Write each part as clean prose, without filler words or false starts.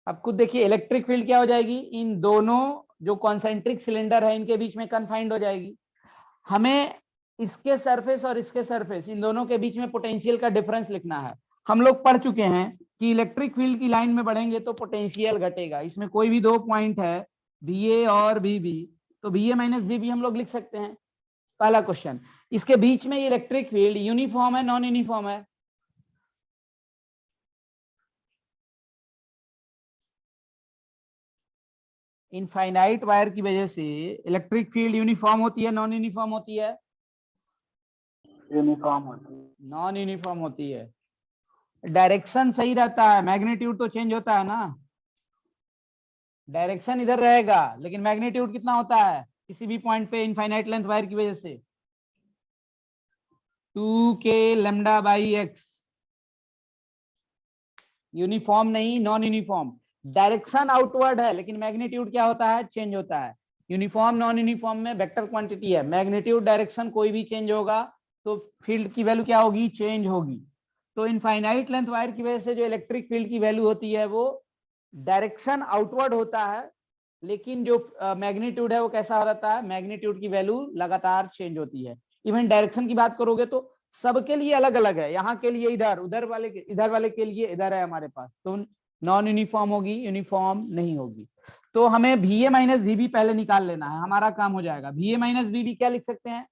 अब खुद देखिए इलेक्ट्रिक फील्ड क्या हो जाएगी, इन दोनों जो कॉन्सेंट्रिक सिलेंडर है इनके बीच में कन्फाइंड हो जाएगी। हमें इसके सरफेस और इसके सरफेस इन दोनों के बीच में पोटेंशियल का डिफरेंस लिखना है। हम लोग पढ़ चुके हैं कि इलेक्ट्रिक फील्ड की लाइन में बढ़ेंगे तो पोटेंशियल घटेगा। इसमें कोई भी दो पॉइंट है VA और VB, तो VA माइनस VB हम लोग लिख सकते हैं। पहला क्वेश्चन, इसके बीच में इलेक्ट्रिक फील्ड यूनिफॉर्म है नॉन यूनिफॉर्म है? इनफाइनाइट वायर की वजह से इलेक्ट्रिक फील्ड यूनिफॉर्म होती है नॉन यूनिफॉर्म होती है? यूनिफॉर्म होती है। नॉन यूनिफॉर्म होती है। डायरेक्शन सही रहता है, मैग्नीट्यूड तो चेंज होता है ना। डायरेक्शन इधर रहेगा लेकिन मैग्नीट्यूड कितना होता है किसी भी पॉइंट पे इनफाइनाइट लेंथ वायर की वजह से? 2k lambda by x. Uniform नहीं, नॉन यूनिफॉर्म। डायरेक्शन आउटवर्ड है लेकिन मैग्नीट्यूड क्या होता है, चेंज होता है। यूनिफॉर्म नॉन यूनिफॉर्म में वेक्टर क्वांटिटी है, मैग्नीट्यूड डायरेक्शन कोई भी चेंज होगा तो फील्ड की वैल्यू क्या होगी, चेंज होगी। तो इनफाइनाइट लेंथ वायर की वजह से जो इलेक्ट्रिक फील्ड की वैल्यू होती है वो डायरेक्शन आउटवर्ड होता है, लेकिन जो मैग्नीट्यूड है वो कैसा रहता है, मैग्नीट्यूड की वैल्यू लगातार चेंज होती है। इवन डायरेक्शन की बात करोगे तो सबके लिए अलग अलग है, यहाँ के लिए इधर, इधर वाले के लिए इधर है हमारे पास, तो नॉन यूनिफॉर्म होगी, यूनिफॉर्म नहीं होगी। तो हमें VA माइनस VB पहले निकाल लेना है, हमारा काम हो जाएगा। VA माइनस VB क्या लिख सकते हैं,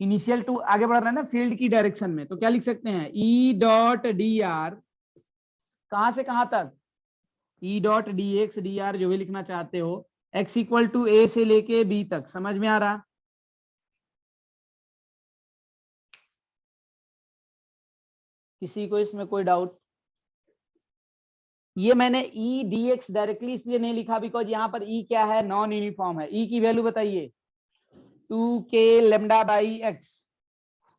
इनिशियल टू आगे बढ़ रहा है ना फील्ड की डायरेक्शन में, तो क्या लिख सकते हैं, E.dr कहां से कहां तक, E.dx dr जो भी लिखना चाहते हो, x इक्वल टू A से लेके B तक। समझ में आ रहा? किसी को इसमें कोई डाउट? ये मैंने E.dx डायरेक्टली इसलिए नहीं लिखा बिकॉज यहाँ पर E क्या है, नॉन यूनिफॉर्म है। E की वैल्यू बताइए, 2k लैम्डा बाई एक्स,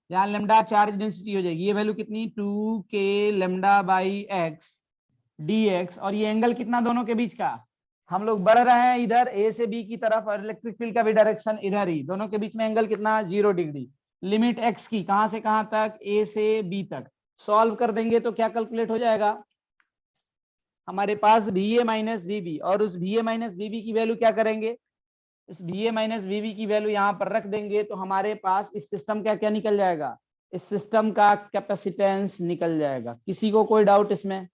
जहां लैम्डा चार्ज डेंसिटी हो जाएगी, ये वैल्यू कितनी, 2k lambda by x dx, और ये एंगल कितना दोनों के बीच का, हम लोग बढ़ रहे हैं इधर A से B की तरफ और इलेक्ट्रिक फील्ड का भी डायरेक्शन इधर ही, दोनों के बीच में एंगल कितना, 0 डिग्री। लिमिट x की कहां से कहां तक, A से B तक। सॉल्व कर देंगे तो क्या कैलकुलेट हो जाएगा हमारे पास, VA माइनस VB, और उस VA माइनस VB की वैल्यू क्या करेंगे, इस VA माइनस VB की वैल्यू यहाँ पर रख देंगे तो हमारे पास इस सिस्टम का क्या निकल जाएगा, इस सिस्टम का कैपेसिटेंस निकल जाएगा। किसी को कोई डाउट इसमें?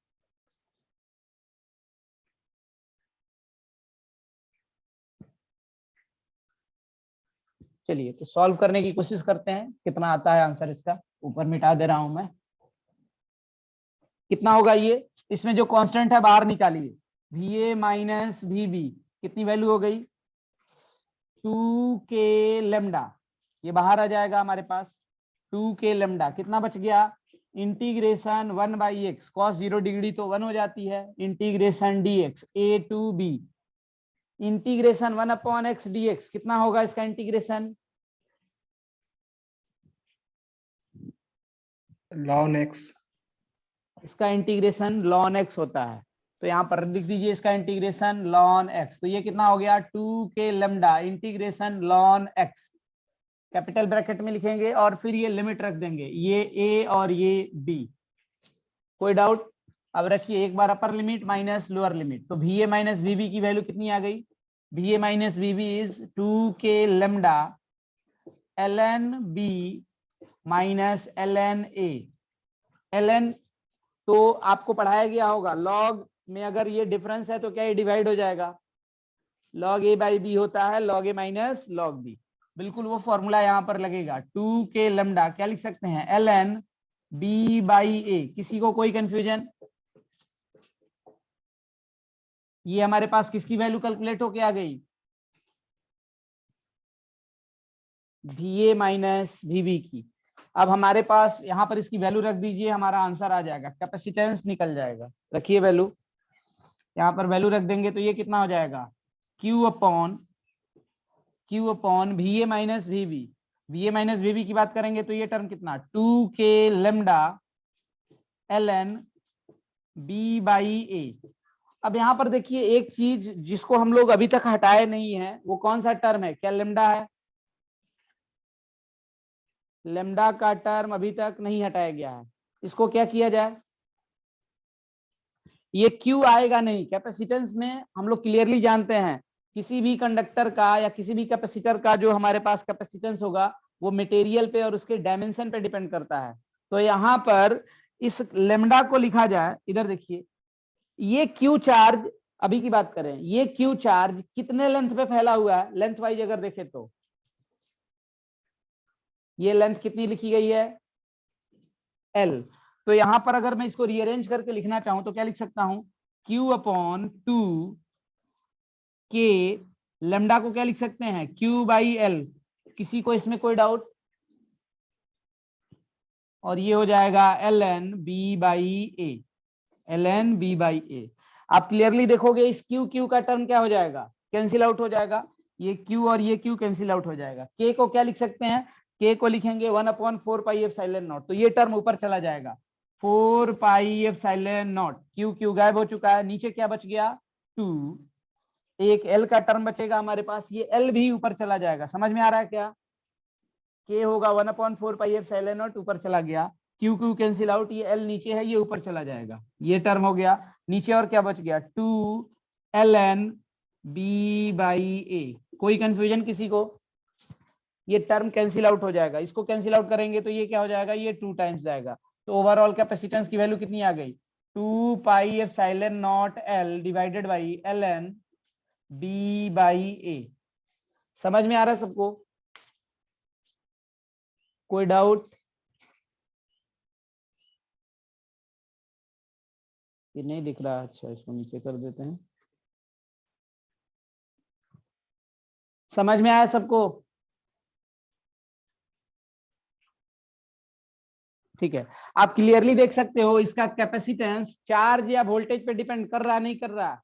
चलिए तो सॉल्व करने की कोशिश करते हैं, कितना आता है आंसर इसका, ऊपर मिटा दे रहा हूं मैं। कितना होगा ये, इसमें जो कांस्टेंट है बाहर निकालिए, VA माइनस VB कितनी वैल्यू हो गई, 2k लेमडा, ये बाहर आ जाएगा हमारे पास। 2k लेमडा कितना बच गया, इंटीग्रेशन 1/x, cos 0 डिग्री तो 1 हो जाती है, integration dx A to B, integration 1/x dx कितना होगा इसका इंटीग्रेशन, ln x। इसका इंटीग्रेशन ln x होता है, तो यहाँ पर लिख दीजिए इसका इंटीग्रेशन ln x, तो ये कितना हो गया, 2k lambda integration ln x, capital bracket में लिखेंगे और फिर ये लिमिट रख देंगे, ये A और ये B। कोई डाउट? अब रखिए एक बार upper limit minus lower limit, तो VA माइनस VB की वैल्यू कितनी आ गई, VA minus VB is 2k lambda ln B minus ln A। ln तो आपको पढ़ाया गया होगा, लॉग में अगर ये डिफरेंस है तो क्या ये डिवाइड हो जाएगा, log A बाई B होता है log A minus log B, बिल्कुल वो फॉर्मूला यहाँ पर लगेगा। 2k लेमडा क्या लिख सकते हैं, ln B बाई A। किसी को कोई कंफ्यूजन? ये हमारे पास किसकी वैल्यू कैलकुलेट होके आ गई, VA माइनस VB की। अब हमारे पास यहाँ पर इसकी वैल्यू रख दीजिए, हमारा आंसर आ जाएगा, कैपेसिटेंस निकल जाएगा। रखिए वैल्यू, यहाँ पर वैल्यू रख देंगे तो ये कितना हो जाएगा, Q upon VA minus VB। VA minus VB की बात करेंगे तो ये टर्म कितना, 2k lambda ln B by A। अब यहाँ पर देखिए एक चीज जिसको हम लोग अभी तक हटाए नहीं है, वो कौन सा टर्म है, क्या लेमडा है, लेमडा का टर्म अभी तक नहीं हटाया गया है। इसको क्या किया जाए, ये क्यू आएगा नहीं। कैपेसिटेंस में हम लोग क्लियरली जानते हैं किसी भी कंडक्टर का या किसी भी कैपेसिटर का जो हमारे पास कैपेसिटेंस होगा वो मटेरियल पे और उसके डायमेंशन पे डिपेंड करता है। तो यहाँ पर इस लेमडा को लिखा जाए, इधर देखिए, ये क्यू चार्ज, अभी की बात करें, ये क्यू चार्ज कितने लेंथ पे फैला हुआ है, लेंथ वाइज अगर देखें तो ये लेंथ कितनी लिखी गई है, एल। तो यहां पर अगर मैं इसको रीअरेंज करके लिखना चाहूं तो क्या लिख सकता हूं, Q अपॉन 2 के, लेमडा को क्या लिख सकते हैं, Q बाई एल। किसी को इसमें कोई डाउट? और ये हो जाएगा L N B by A, L N B by A. आप क्लियरली देखोगे इस क्यू क्यू का टर्म क्या हो जाएगा, कैंसिल आउट हो जाएगा, ये क्यू और ये क्यू कैंसिल आउट हो जाएगा। के को क्या लिख सकते हैं, के को लिखेंगे 1/4 पाई एप्सिलॉन नॉट, तो ये टर्म ऊपर चला जाएगा 4 पाई एप्सिलॉन नॉट। क्यू क्यू गायब हो चुका है, नीचे क्या बच गया 2, एक एल का टर्म बचेगा हमारे पास, ये एल भी ऊपर चला जाएगा। समझ में आ रहा है क्या, के होगा 1/4 पाई एप्सिलॉन नॉट, ऊपर चला गया, क्यू क्यू कैंसिल आउट, ये एल नीचे है, ये ऊपर चला जाएगा, ये टर्म हो गया। नीचे और क्या बच गया 2 एल एन बी बाई ए। कोई कंफ्यूजन किसी को? ये टर्म कैंसिल आउट हो जाएगा, इसको कैंसिल आउट करेंगे तो ये क्या हो जाएगा, ये 2 टाइम्स जाएगा। तो ओवरऑल कैपेसिटेंस की वैल्यू कितनी आ गई, 2 pi epsilon not L divided by L N B by A. समझ में आ रहा है सबको? कोई डाउट? ये नहीं दिख रहा, अच्छा इसको नीचे कर देते हैं। समझ में आया सबको? ठीक है, आप क्लियरली देख सकते हो इसका कैपेसिटेंस चार्ज या वोल्टेज पे डिपेंड कर रहा, नहीं कर रहा,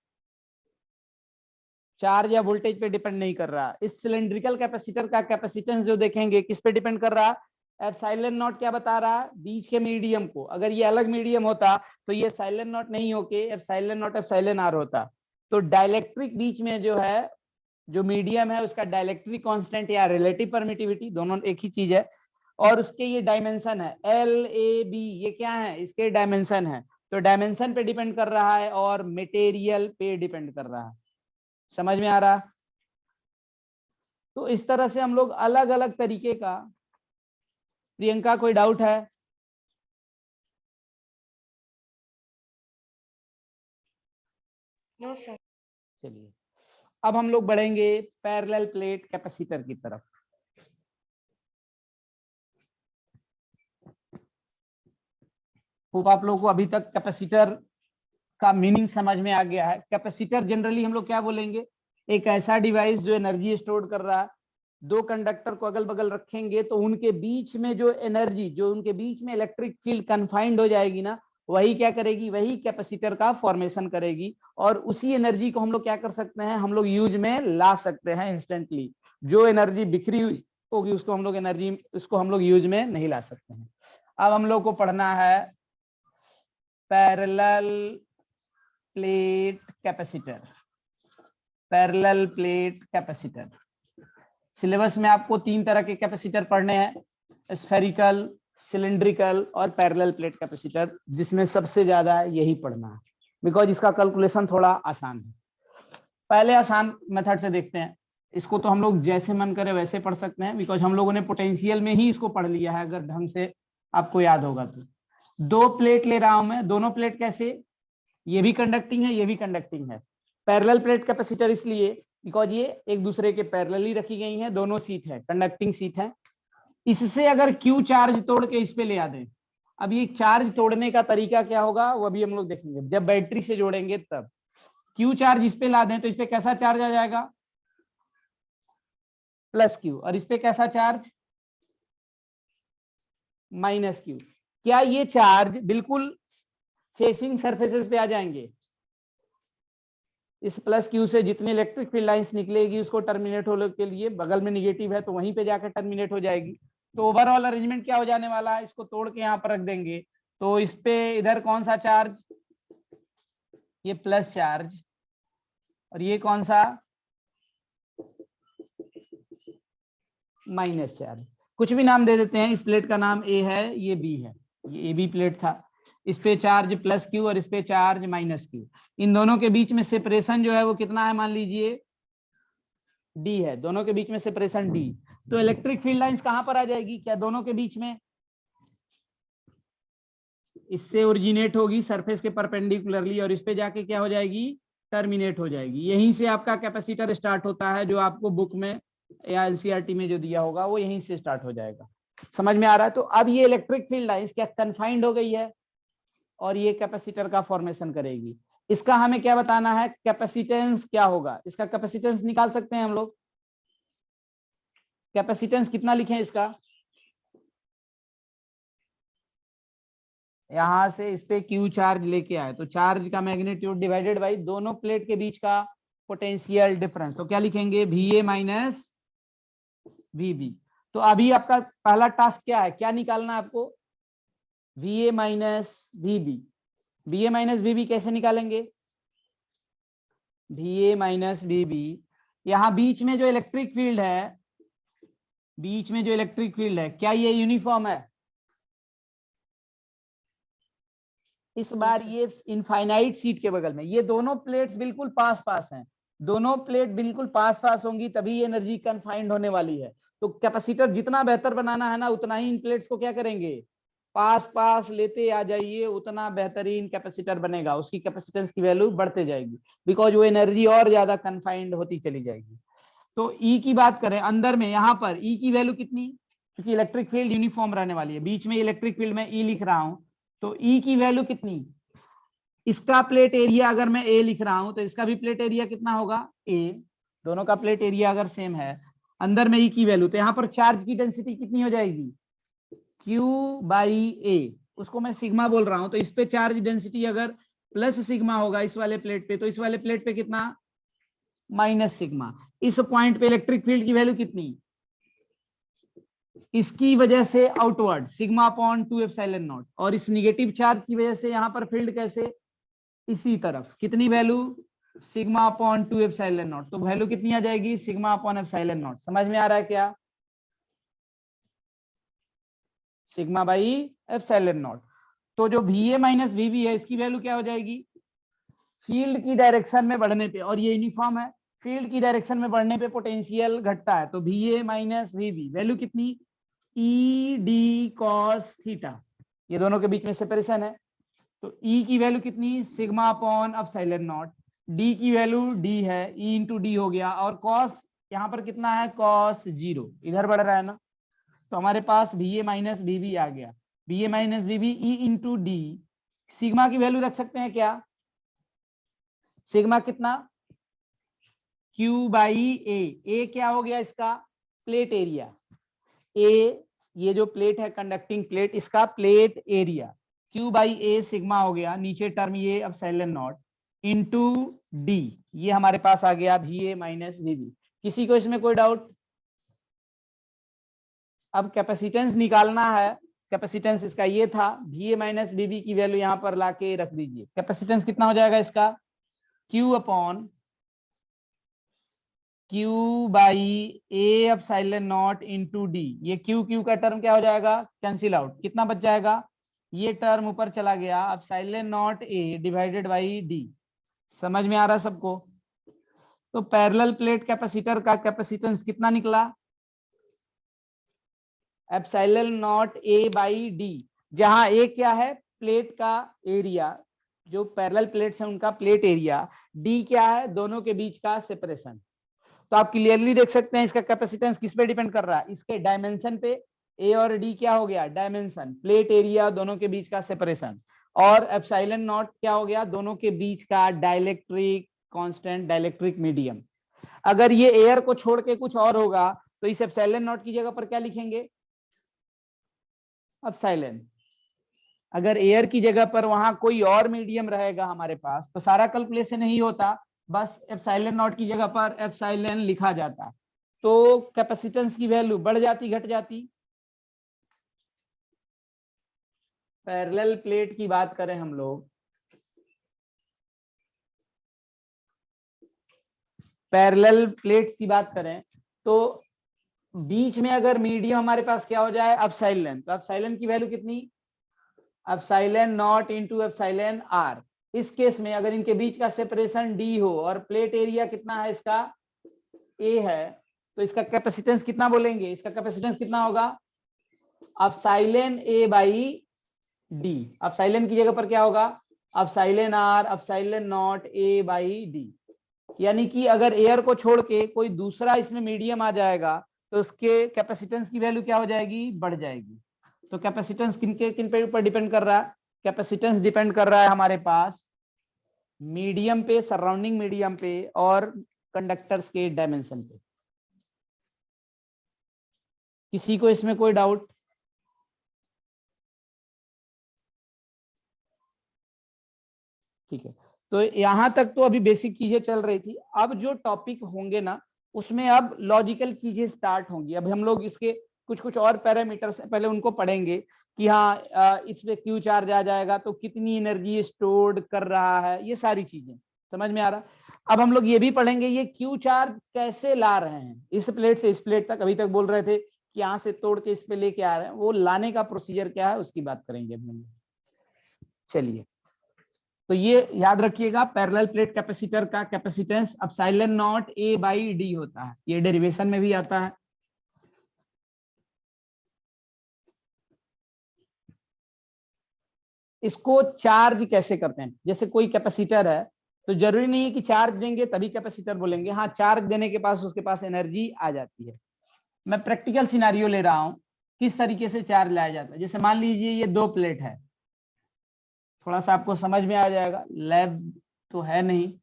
चार्ज या वोल्टेज पे डिपेंड नहीं कर रहा। इस सिलेंड्रिकल कैपेसिटर का कैपेसिटेंस जो देखेंगे किस पे डिपेंड कर रहा, एप्सिलॉन नॉट क्या बता रहा है, बीच के मीडियम को। अगर ये अलग मीडियम होता तो ये एप्सिलॉन नॉट नहीं होके एप्सिलॉन नॉट एप्सिलॉन आर होता। तो डाइलेक्ट्रिक बीच में जो है, जो मीडियम है उसका डाइलेक्ट्रिक कांस्टेंट या रिलेटिव परमिटिविटी, दोनों एक ही चीज है, और उसके ये डायमेंशन है एल ए बी, ये क्या है, इसके डायमेंशन है। तो डायमेंशन पे डिपेंड कर रहा है और मटेरियल पे डिपेंड कर रहा है। समझ में आ रहा? तो इस तरह से हम लोग अलग अलग तरीके का। प्रियंका कोई डाउट है? No sir. चलिए अब हम लोग बढ़ेंगे पैरेलल प्लेट कैपेसिटर की तरफ। होप आप लोगों को अभी तक कैपेसिटर का मीनिंग समझ में आ गया है। कैपेसिटर जनरली हम लोग क्या बोलेंगे, एक ऐसा डिवाइस जो एनर्जी स्टोर कर रहा है। दो कंडक्टर को अगल बगल रखेंगे तो उनके बीच में जो एनर्जी, जो उनके बीच में इलेक्ट्रिक फील्ड कन्फाइंड हो जाएगी ना, वही क्या करेगी, वही कैपेसिटर का फॉर्मेशन करेगी। और उसी एनर्जी को हम लोग क्या कर सकते हैं, हम लोग यूज में ला सकते हैं इंस्टेंटली। जो एनर्जी बिखरी हुई होगी उसको हम लोग एनर्जी, उसको हम लोग यूज में नहीं ला सकते हैं। अब हम लोग को पढ़ना है parallel plate capacitor. Parallel plate capacitor syllabus में आपको 3 तरह के कैपेसिटर पढ़ने हैं, स्फेरिकल, सिलिंड्रिकल और पैरेलल प्लेट कैपेसिटर, जिसमें सबसे ज्यादा यही पढ़ना है बिकॉज इसका कैलकुलेशन थोड़ा आसान है। पहले आसान मेथड से देखते हैं। इसको तो हम लोग जैसे मन करे वैसे पढ़ सकते हैं बिकॉज हम लोगों ने पोटेंशियल में ही इसको पढ़ लिया है, अगर ढंग से आपको याद होगा तो। 2 प्लेट ले रहा हूं मैं, दोनों प्लेट कैसे, ये भी कंडक्टिंग है, ये भी कंडक्टिंग है। पैरेलल प्लेट कैपेसिटर इसलिए बिकॉज ये एक दूसरे के पैरेलली रखी गई हैं, दोनों सीट है, कंडक्टिंग सीट है। इससे अगर क्यू चार्ज तोड़ के इस पे ले आ दें, अब ये चार्ज तोड़ने का तरीका क्या होगा वो अभी हम लोग देखेंगे, जब बैटरी से जोड़ेंगे तब। क्यू चार्ज इस पे ला दें तो इस पे कैसा चार्ज आ जाएगा, प्लस क्यू, और इस पे कैसा चार्ज, माइनस क्यू। क्या ये चार्ज बिल्कुल फेसिंग सरफेसेस पे आ जाएंगे, इस प्लस क्यू से जितनी इलेक्ट्रिक फील्ड लाइंस निकलेगी उसको टर्मिनेट होने के लिए बगल में निगेटिव है तो वहीं पे जाकर टर्मिनेट हो जाएगी। तो ओवरऑल अरेंजमेंट क्या हो जाने वाला है, इसको तोड़ के यहाँ पर रख देंगे तो इस पे इधर कौन सा चार्ज, ये प्लस चार्ज, और ये कौन सा, माइनस चार्ज। कुछ भी नाम दे देते हैं, इस प्लेट का नाम ए है, ये बी है, ये ए बी प्लेट था। इस पे चार्ज प्लस क्यू और इस पे चार्ज माइनस क्यू। इन दोनों के बीच में सेपरेशन जो है वो कितना है, मान लीजिए डी है, दोनों के बीच में सेपरेशन डी। तो इलेक्ट्रिक फील्ड लाइंस कहां पर आ जाएगी, क्या दोनों के बीच में, इससे ओरिजिनेट होगी सरफेस के परपेंडिकुलरली और इस पे जाके क्या हो जाएगी, टर्मिनेट हो जाएगी। यहीं से आपका कैपेसिटर स्टार्ट होता है, जो आपको बुक में या एलसीईआरटी में जो दिया होगा वो यहीं से स्टार्ट हो जाएगा। समझ में आ रहा है? तो अब ये इलेक्ट्रिक फील्ड लाइंस क्या कन्फाइंड हो गई है और ये कैपेसिटर का फॉर्मेशन करेगी। इसका हमें क्या बताना है, कैपेसिटेंस क्या होगा, इसका कैपेसिटेंस निकाल सकते हैं हम लोग। कैपेसिटेंस कितना लिखें इसका, यहां से इस पे क्यू चार्ज लेके आए तो चार्ज का मैग्नीट्यूड डिवाइडेड बाई दोनों प्लेट के बीच का पोटेंशियल डिफरेंस, तो क्या लिखेंगे VA माइनस VB। तो अभी आपका पहला टास्क क्या है, क्या निकालना है आपको, VA minus VB। VA minus VB कैसे निकालेंगे, VA माइनस VB, यहां बीच में जो इलेक्ट्रिक फील्ड है, बीच में जो इलेक्ट्रिक फील्ड है क्या ये यूनिफॉर्म है, इस बार ये इनफाइनाइट सीट के बगल में, ये दोनों प्लेट्स बिल्कुल पास पास हैं, दोनों प्लेट बिल्कुल पास पास होंगी तभी ये एनर्जी कन्फाइंड होने वाली है। तो कैपेसिटर जितना बेहतर बनाना है ना, उतना ही इन प्लेट्स को क्या करेंगे, पास पास लेते आ जाइए, उतना बेहतरीन कैपेसिटर बनेगा, उसकी कैपेसिटेंस की वैल्यू बढ़ते जाएगी, बिकॉज वो एनर्जी और ज्यादा कन्फाइंड होती चली जाएगी। तो ई की बात करें अंदर में, यहां पर ई की वैल्यू कितनी, क्योंकि इलेक्ट्रिक फील्ड यूनिफॉर्म रहने वाली है, बीच में इलेक्ट्रिक फील्ड में ई लिख रहा हूं, तो ई की वैल्यू कितनी, इसका प्लेट एरिया अगर मैं ए लिख रहा हूं तो इसका भी प्लेट एरिया कितना होगा ए, दोनों का प्लेट एरिया अगर सेम है, अंदर में ई की वैल्यू, तो यहां पर चार्ज की डेंसिटी कितनी हो जाएगी, क्यू बाई ए, उसको मैं सिग्मा बोल रहा हूं, तो इस पे चार्ज डेंसिटी अगर प्लस सिग्मा होगा इस वाले प्लेट पे, तो इस वाले प्लेट पे कितना, माइनस सिग्मा। इस पॉइंट पे इलेक्ट्रिक फील्ड की वैल्यू कितनी, इसकी वजह से outward sigma upon 2 epsilon not, और इस निगेटिव चार्ज की वजह से यहां पर फील्ड कैसे, इसी तरफ कितनी value, sigma upon 2 epsilon not, तो वैल्यू कितनी आ जाएगी, सिग्मा अपॉन एप्सिलॉन नॉट। समझ में आ रहा है क्या, सिग्मा बाई एप्सिलॉन नॉट। तो जो VA माइनस VB है इसकी वैल्यू क्या हो जाएगी, फील्ड की डायरेक्शन में बढ़ने पे, और ये यूनिफॉर्म है, फील्ड की डायरेक्शन में बढ़ने पे पोटेंशियल घटता है, तो VA माइनस VB वैल्यू कितनी, ED cos थीटा, ये दोनों के बीच में सेपरेशन है, तो E की वैल्यू कितनी, sigma upon epsilon not, D की वैल्यू D है, E इंटू डी हो गया, और cos यहाँ पर कितना है, cos 0, इधर बढ़ रहा है ना, तो हमारे पास VA माइनस VB आ गया, VA minus VB E into D, sigma की वैल्यू रख सकते हैं क्या, सिग्मा कितना, Q बाई ए क्या हो गया इसका, प्लेट एरिया, ए ये जो प्लेट है कंडक्टिंग प्लेट, इसका plate area, Q by A sigma हो गया, नीचे टर्म ये एप्सिलॉन नॉट इंटू डी, ये हमारे पास आ गया VA माइनस VB। किसी को इसमें कोई डाउट, अब कैपेसिटेंस निकालना है, कैपेसिटेंस इसका ये था, VA माइनस VB की वैल्यू यहां पर लाके रख दीजिए, कैपेसिटेंस कितना हो जाएगा इसका, Q upon Q by A epsilon not into D, ये Q का टर्म क्या हो जाएगा, कैंसिल आउट, कितना बच जाएगा, ये टर्म ऊपर चला गया, epsilon not A divided by D. समझ में आ रहा है सबको, तो पैरेलल प्लेट कैपेसिटर का कैपेसिटेंस कितना निकला, epsilon not A by D, जहां ए क्या है, प्लेट का एरिया, जो पैरेलल प्लेट्स हैं उनका प्लेट एरिया, डी क्या है, दोनों के बीच का सेपरेशन। तो आप क्लियरली देख सकते हैं इसका कैपेसिटेंस किस पे डिपेंड कर रहा है, इसके डायमेंशन पे, ए और डी क्या हो गया, डायमेंशन, प्लेट एरिया, दोनों के बीच का सेपरेशन, और एप्सिलॉन नॉट क्या हो गया, दोनों के बीच का डाइलेक्ट्रिक कांस्टेंट, डाइलेक्ट्रिक मीडियम। अगर ये एयर को छोड़ के कुछ और होगा तो इस एप्सिलॉन नॉट की जगह पर क्या लिखेंगे, एप्सिलॉन। अगर एयर की जगह पर वहां कोई और मीडियम रहेगा हमारे पास तो सारा कैलकुलेशन नहीं होता, बस एप्सिलॉन नॉट की जगह पर एप्सिलॉन लिखा जाता, तो कैपेसिटेंस की वैल्यू बढ़ जाती घट जाती। पैरेलल प्लेट की बात करें हम लोग, पैरेलल प्लेट की बात करें तो बीच में अगर मीडियम हमारे पास क्या हो जाए, एप्सिलॉन, तो एप्सिलॉन की वैल्यू कितनी, epsilon not into epsilon R. इस केस में अगर इनके बीच का सेपरेशन डी हो और प्लेट एरिया कितना है इसका ए है, तो इसका कैपेसिटेंस कितना बोलेंगे, इसका कैपेसिटेंस कितना होगा epsilon A by D. Epsilon की जगह पर क्या होगा epsilon R epsilon not A by D. यानी कि अगर एयर को छोड़ के कोई दूसरा इसमें मीडियम आ जाएगा तो उसके कैपेसिटेंस की वैल्यू क्या हो जाएगी, बढ़ जाएगी। तो कैपेसिटेंस किन पे ऊपर डिपेंड कर रहा है, कैपेसिटेंस डिपेंड कर रहा है हमारे पास मीडियम पे, सराउंडिंग मीडियम पे और कंडक्टर्स के डायमेंशन पे। किसी को इसमें कोई डाउट? ठीक है, तो यहां तक तो अभी बेसिक चीजें चल रही थी। अब जो टॉपिक होंगे ना उसमें अब लॉजिकल चीजें स्टार्ट होंगी। अब हम लोग इसके कुछ कुछ और पैरामीटर्स पहले उनको पढ़ेंगे कि हाँ इसमें क्यू चार्ज आ जाएगा तो कितनी एनर्जी स्टोर्ड कर रहा है, ये सारी चीजें समझ में आ रहा। अब हम लोग ये भी पढ़ेंगे ये क्यू चार्ज कैसे ला रहे हैं, इस प्लेट से इस प्लेट तक। अभी तक बोल रहे थे कि यहाँ से तोड़ के इस पे लेके आ रहे हैं, वो लाने का प्रोसीजर क्या है उसकी बात करेंगे अभी हम लोग। चलिए, तो ये याद रखिएगा पैरेलल प्लेट कैपेसिटर का capacitance epsilon not A by D होता है, ये डेरिवेशन में भी आता है। इसको चार्ज कैसे करते हैं, जैसे कोई कैपेसिटर है तो जरूरी नहीं है कि चार्ज देंगे तभी कैपेसिटर बोलेंगे, हाँ चार्ज देने के पास उसके पास एनर्जी आ जाती है। मैं प्रैक्टिकल सिनारियो ले रहा हूं किस तरीके से चार्ज लाया जाता है। जैसे मान लीजिए ये दो प्लेट है, थोड़ा सा आपको समझ में आ जाएगा, लैब तो है नहीं।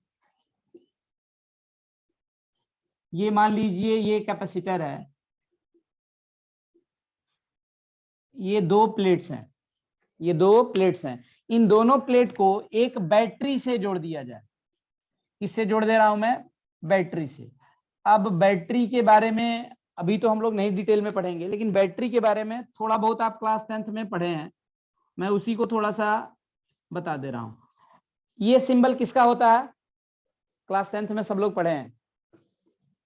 ये मान लीजिए ये कैपेसिटर है, ये दो प्लेट्स हैं, ये दो प्लेट्स हैं। इन दोनों प्लेट को एक बैटरी से जोड़ दिया जाए। किससे जोड़ दे रहा हूं मैं, बैटरी से। अब बैटरी के बारे में अभी तो हम लोग नहीं डिटेल में पढ़ेंगे, लेकिन बैटरी के बारे में थोड़ा बहुत आप क्लास 10th में पढ़े हैं, मैं उसी को थोड़ा सा बता दे रहा हूं। ये सिंबल किसका होता है, क्लास 10th में सब लोग पढ़े हैं,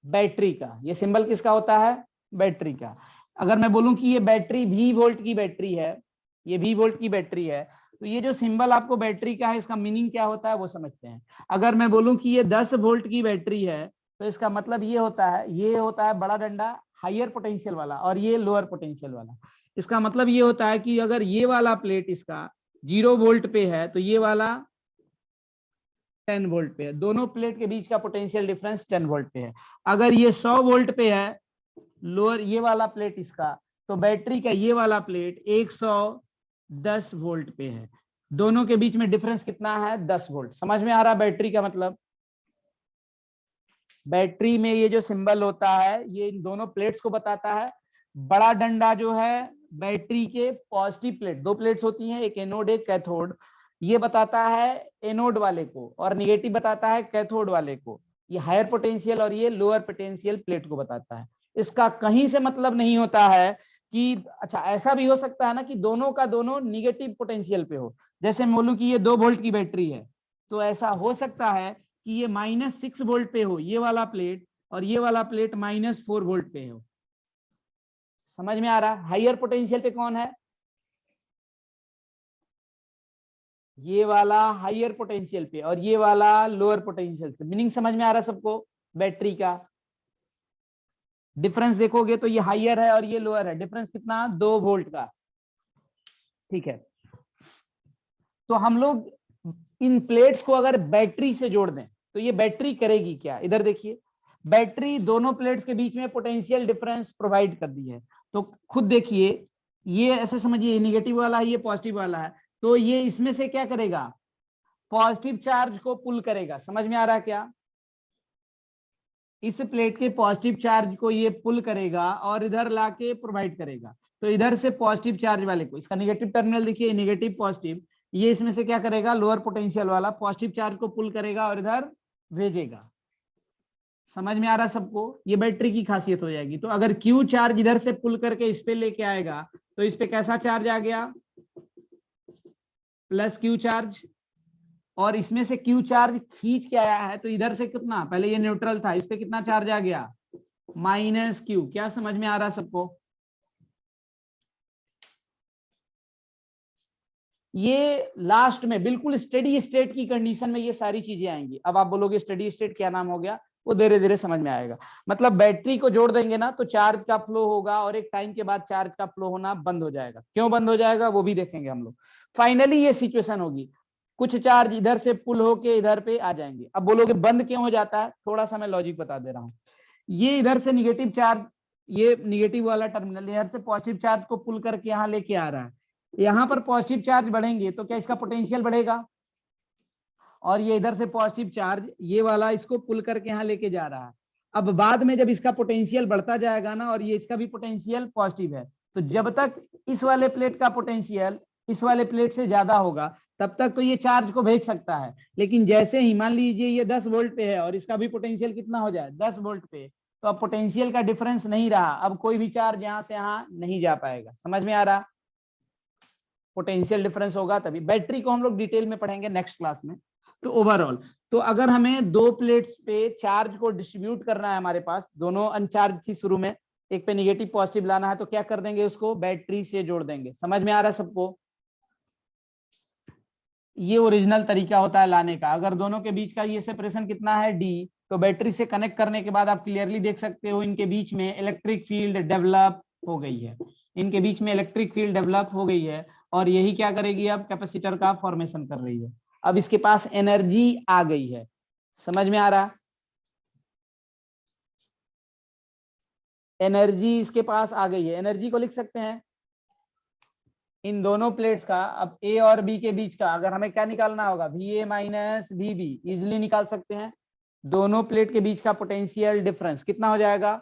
बैटरी का। ये सिंबल किसका होता है, बैटरी का। अगर मैं बोलूं कि ये बैटरी V वोल्ट की बैटरी है, ये V वोल्ट की बैटरी है, तो ये जो सिंबल आपको बैटरी का है इसका मीनिंग क्या होता है वो समझते हैं। अगर मैं बोलूं कि ये 10 वोल्ट की बैटरी है तो इसका मतलब ये होता है, ये होता है बड़ा डंडा हायर पोटेंशियल वाला और ये लोअर पोटेंशियल वाला। इसका मतलब ये होता है कि अगर ये वाला प्लेट इसका 0 वोल्ट पे है तो ये वाला 10 वोल्ट पे है। दोनों प्लेट के बीच का पोटेंशियल डिफरेंस 10 वोल्ट पे है। अगर ये 100 वोल्ट पे है लोअर ये वाला प्लेट इसका, तो बैटरी का ये वाला प्लेट 110 वोल्ट पे है। दोनों के बीच में डिफरेंस कितना है, 10 वोल्ट। समझ में आ रहा बैटरी का मतलब, बैटरी में ये जो सिंबल होता है ये इन दोनों प्लेट्स को बताता है। बड़ा डंडा जो है बैटरी के पॉजिटिव प्लेट, दो प्लेट्स होती हैं एक एनोड एक कैथोड, ये बताता है एनोड वाले को, और निगेटिव बताता है कैथोड वाले को। ये हायर पोटेंशियल और ये लोअर पोटेंशियल प्लेट को बताता है। इसका कहीं से मतलब नहीं होता है कि, अच्छा ऐसा भी हो सकता है ना कि दोनों का दोनों निगेटिव पोटेंशियल पे हो। जैसे मैं बोलूं कि ये 2 वोल्ट की बैटरी है, तो ऐसा हो सकता है कि ये -6 वोल्ट पे हो ये वाला प्लेट, और ये वाला प्लेट -4 वोल्ट पे हो। समझ में आ रहा, हायर पोटेंशियल पे कौन है, ये वाला हायर पोटेंशियल पे और ये वाला लोअर पोटेंशियल पे। मीनिंग समझ में आ रहा सबको, बैटरी का डिफरेंस देखोगे तो ये हायर है और ये लोअर है, डिफरेंस कितना, 2 वोल्ट का। ठीक है, तो हम लोग इन प्लेट्स को अगर बैटरी से जोड़ दें तो ये बैटरी करेगी क्या, इधर देखिए। बैटरी दोनों प्लेट्स के बीच में पोटेंशियल डिफरेंस प्रोवाइड कर दी है, तो खुद देखिए ये ऐसे समझिए निगेटिव वाला है ये पॉजिटिव वाला है, तो ये इसमें से क्या करेगा, पॉजिटिव चार्ज को पुल करेगा। समझ में आ रहा है क्या, इस प्लेट के पॉजिटिव चार्ज को ये पुल करेगा और इधर लाके प्रोवाइड करेगा। तो इधर से पॉजिटिव चार्ज वाले को, इसका निगेटिव टर्मिनल देखिए निगेटिव पॉजिटिव, ये इसमें से क्या करेगा, लोअर पोटेंशियल वाला पॉजिटिव चार्ज को पुल करेगा और इधर भेजेगा। समझ में आ रहा सबको, ये बैटरी की खासियत हो जाएगी। तो अगर क्यू चार्ज इधर से पुल करके इस पे लेके आएगा तो इस पे कैसा चार्ज आ गया, प्लस क्यू चार्ज, और इसमें से क्यू चार्ज खींच के आया है तो इधर से कितना, पहले ये न्यूट्रल था इस पे कितना चार्ज आ गया, -Q। क्या समझ में आ रहा सबको, ये लास्ट में बिल्कुल स्टेडी स्टेट की कंडीशन में ये सारी चीजें आएंगी। अब आप बोलोगे स्टेडी स्टेट क्या नाम हो गया, वो धीरे धीरे समझ में आएगा। मतलब बैटरी को जोड़ देंगे ना तो चार्ज का फ्लो होगा और एक टाइम के बाद चार्ज का फ्लो होना बंद हो जाएगा। क्यों बंद हो जाएगा वो भी देखेंगे हम लोग। फाइनली ये सिचुएशन होगी, कुछ चार्ज इधर से पुल होके इधर पे आ जाएंगे। अब बोलोगे बंद क्यों हो जाता है, थोड़ा सा मैं लॉजिक बता दे रहा हूँ। ये इधर से निगेटिव चार्ज, ये निगेटिव वाला टर्मिनल इधर से पॉजिटिव चार्ज को पुल करके यहाँ लेके आ रहा है। यहाँ पर पॉजिटिव चार्ज बढ़ेंगे तो क्या इसका पोटेंशियल बढ़ेगा, और ये इधर से पॉजिटिव चार्ज ये वाला इसको पुल करके यहाँ लेके जा रहा है। अब बाद में जब इसका पोटेंशियल बढ़ता जाएगा ना, और ये इसका भी पोटेंशियल पॉजिटिव है, तो जब तक इस वाले प्लेट का पोटेंशियल इस वाले प्लेट से ज्यादा होगा तब तक तो ये चार्ज को भेज सकता है। लेकिन जैसे ही मान लीजिए ये 10 वोल्ट पे है और इसका भी पोटेंशियल कितना हो जाए 10 वोल्ट पे, तो अब पोटेंशियल का डिफरेंस नहीं रहा, अब कोई भी चार्ज यहाँ से यहाँ नहीं जा पाएगा। समझ में आ रहा, पोटेंशियल डिफरेंस होगा तभी। बैटरी को हम लोग डिटेल में पढ़ेंगे नेक्स्ट क्लास में। तो ओवरऑल तो अगर हमें दो प्लेट्स पे चार्ज को डिस्ट्रीब्यूट करना है, हमारे पास दोनों अनचार्ज थी शुरू में, एक पे निगेटिव पॉजिटिव लाना है, तो क्या कर देंगे, उसको बैटरी से जोड़ देंगे। समझ में आ रहा है सबको, ये ओरिजिनल तरीका होता है लाने का। अगर दोनों के बीच का ये सेपरेशन कितना है d, तो बैटरी से कनेक्ट करने के बाद आप क्लियरली देख सकते हो इनके बीच में इलेक्ट्रिक फील्ड डेवलप हो गई है, इनके बीच में इलेक्ट्रिक फील्ड डेवलप हो गई है, और यही क्या करेगी, अब कैपेसिटर का फॉर्मेशन कर रही है। अब इसके पास एनर्जी आ गई है। समझ में आ रहा, एनर्जी इसके पास आ गई है। एनर्जी को लिख सकते हैं इन दोनों प्लेट्स का, अब ए और बी के बीच का अगर हमें क्या निकालना होगा, V A minus V B, easily निकाल सकते हैं। दोनों प्लेट के बीच का पोटेंशियल डिफरेंस कितना हो जाएगा,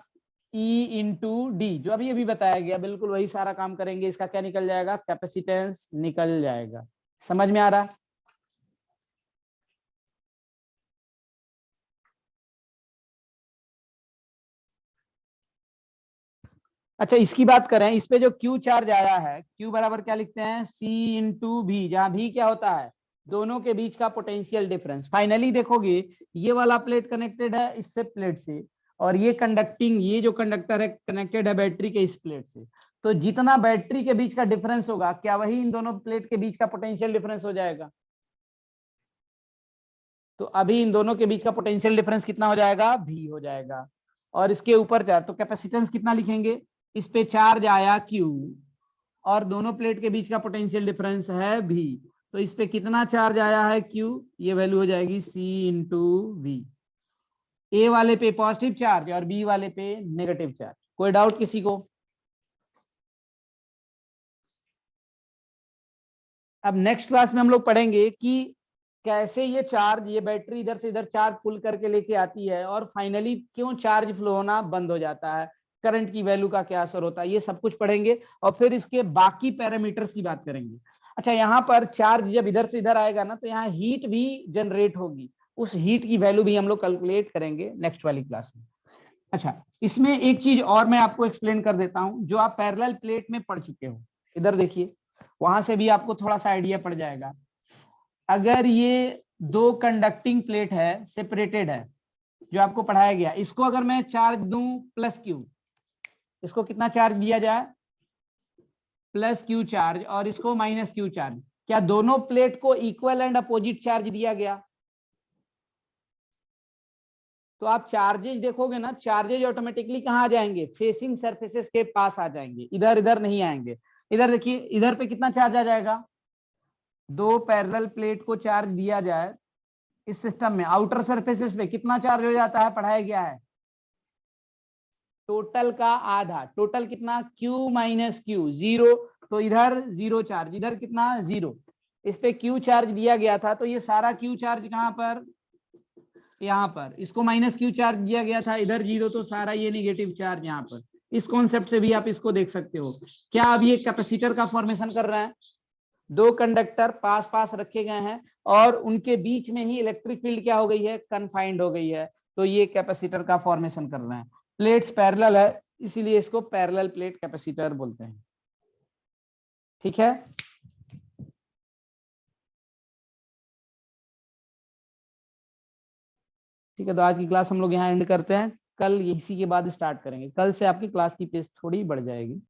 ई इंटू डी, जो अभी अभी बताया गया बिल्कुल वही सारा काम करेंगे। इसका क्या निकल जाएगा, कैपेसिटेंस निकल जाएगा। समझ में आ रहा, अच्छा इसकी बात करें, इस पे जो Q चार्ज आया है, Q बराबर क्या लिखते हैं, C इंटू भी, जहां भी क्या होता है, दोनों के बीच का पोटेंशियल डिफरेंस। फाइनली देखोगे ये वाला प्लेट कनेक्टेड है इससे प्लेट से, और ये कंडक्टिंग, ये जो कंडक्टर है कनेक्टेड है बैटरी के इस प्लेट से। तो जितना बैटरी के बीच का डिफरेंस होगा, क्या वही इन दोनों प्लेट के बीच का पोटेंशियल डिफरेंस हो जाएगा। तो अभी इन दोनों के बीच का पोटेंशियल डिफरेंस कितना हो जाएगा, भी हो जाएगा। और इसके ऊपर चार्ज, तो कैपेसिटेंस कितना लिखेंगे, इस पे चार्ज आया Q और दोनों प्लेट के बीच का पोटेंशियल डिफरेंस है भी, तो इस पे कितना चार्ज आया है Q, ये वैल्यू हो जाएगी C इंटू वी। ए वाले पे पॉजिटिव चार्ज और बी वाले पे नेगेटिव चार्ज। कोई डाउट किसी को। अब नेक्स्ट क्लास में हम लोग पढ़ेंगे कि कैसे ये चार्ज, ये बैटरी इधर से इधर चार्ज पुल करके लेके आती है, और फाइनली क्यों चार्ज फ्लो होना बंद हो जाता है, करंट की वैल्यू का क्या असर होता है, ये सब कुछ पढ़ेंगे। और फिर इसके बाकी पैरामीटर्स की बात करेंगे। अच्छा यहाँ पर चार्ज जब इधर से इधर आएगा ना, तो यहाँ हीट भी जनरेट होगी, उस हीट की वैल्यू भी हम लोग कैलकुलेट करेंगे नेक्स्ट वाली क्लास में। अच्छा इसमें एक चीज और मैं आपको एक्सप्लेन कर देता हूं, जो आप पैरेलल प्लेट में पढ़ चुके हो, इधर देखिए, वहां से भी आपको थोड़ा सा आइडिया पड़ जाएगा। अगर ये दो कंडक्टिंग प्लेट है, सेपरेटेड है, जो आपको पढ़ाया गया, इसको अगर मैं चार्ज दूं प्लस क्यू, इसको कितना चार्ज दिया जाए, प्लस क्यू चार्ज, और इसको माइनस क्यू चार्ज, क्या दोनों प्लेट को इक्वल एंड अपोजिट चार्ज दिया गया, तो आप चार्जेज देखोगे ना, चार्जेज ऑटोमेटिकली कहाँ आ जाएंगे, फेसिंग सरफेसेस के पास आ जाएंगे, इधर इधर नहीं आएंगे। इधर देखिए, इधर पे कितना चार्ज आ जाएगा, दो पैरेलल प्लेट को चार्ज दिया जाए इस सिस्टम में, आउटर सरफेसेस पे कितना चार्ज हो जाता है, पढ़ाया गया है, टोटल का आधा। टोटल कितना, Q माइनस क्यू, जीरो, तो इधर जीरो चार्ज, इधर कितना जीरो, इस पे Q चार्ज दिया गया था, तो ये सारा Q चार्ज कहां पर, यहाँ पर, इसको माइनस Q चार्ज दिया गया था, इधर जीरो, तो सारा ये निगेटिव चार्ज यहाँ पर। इस कॉन्सेप्ट से भी आप इसको देख सकते हो। क्या अब ये कैपेसिटर का फॉर्मेशन कर रहा है, दो कंडक्टर पास पास रखे गए हैं और उनके बीच में ही इलेक्ट्रिक फील्ड क्या हो गई है, कन्फाइंड हो गई है, तो ये कैपेसिटर का फॉर्मेशन कर रहे हैं। प्लेट्स पैरेलल है, इसीलिए इसको पैरेलल प्लेट कैपेसिटर बोलते हैं। ठीक है, ठीक है, तो आज की क्लास हम लोग यहाँ एंड करते हैं। कल इसी के बाद स्टार्ट करेंगे, कल से आपकी क्लास की पेस थोड़ी बढ़ जाएगी।